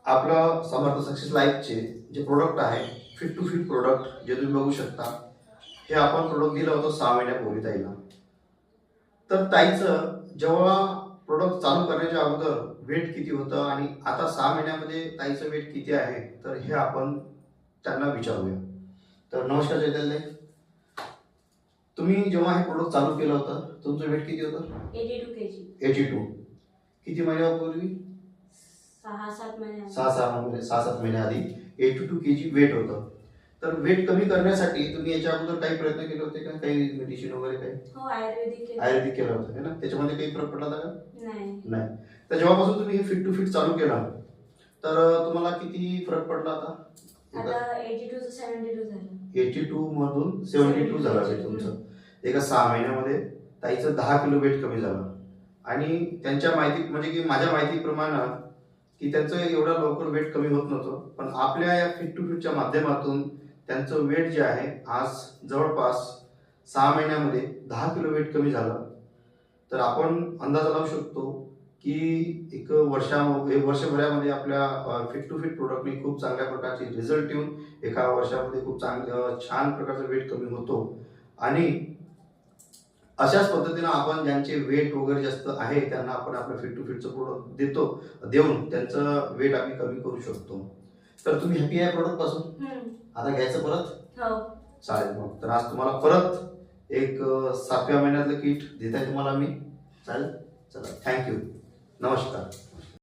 आपलं समर्थ सक्सेस लाईफचे जे प्रोडक्ट आहे फिट टू फिट प्रोडक्ट जे तुम्ही बघू शकता, हे आपण प्रोडक्ट दिलं होतं 6 महिन्यापूर्वी ताईला. तर ताईचं जेव्हा प्रोडक्ट चालू करण्याच्या अगोदर वेट किती होतं आणि आता 6 महिन्यामध्ये ताईचं वेट किती आहे, तर हे आपण त्यांना विचारूया. तर नमस्कार चैतन्य, तुम्ही जेव्हा हे प्रोडक्ट चालू केलं होतं तुमचं वेट किती होतं? 82 kg. 82. किती महिन्यापूर्वी? 6-7 महिने. 6-7 महिन्या आधी 82 kg वेट होतं. तर वेट कमी करण्यासाठी तुम्ही याच्या अगोदर काही प्रयत्न केले होते का? काही मेडिसिन वगैरे काही? हो, आयुर्वेदिक आयुर्वेदिक केलं होतं है ना? त्याच्यामध्ये काही फरक पडला का? नाही. तर जेव्हापासून तुम्ही हे फिट टू फिट चालू केलं तर तुम्हाला किती फरक पडला आता? आता 82 to 72 झालं. 82 मधून 72 झालं वेट तुमचं. एका 6 महिन्यामध्ये ताईचं 10 किलो वेट कमी झालं. आणि त्यांच्या माहिती म्हणजे की माझ्या माहितीप्रमाणे की त्यांचं एवढं लवकर वेट कमी होत नव्हतं, पण आपल्या या फिट टू फिटच्या माध्यमातून त्यांचं वेट जे आहे आज जवळपास 6 महिन्यामध्ये 10 किलो वेट कमी झालं. तर आपण अंदाज लावू शकतो की एक वर्षभरामध्ये आपल्या फिट टू फिट प्रोडक्टने खूप चांगल्या प्रकारचे रिझल्ट येऊन एका वर्षामध्ये खूप छान प्रकारचा वेट कमी होतो. आणि अशाच पद्धतीनं आपण ज्यांचे वेट वगैरे जास्त आहे त्यांना आपण आपलं फिट टू फिटचं प्रोडक्ट देऊन त्यांचं वेट आम्ही कमी करू शकतो. तर तुम्ही हॅपी आहे प्रोडक्ट पासून? आता घ्यायचं परत? हो. चालेल. मग तर आज तुम्हाला परत एक 7व्या महिन्यातलं किट देत आहे तुम्हाला मी. चालेल. चला, थँक्यू. नमस्कार.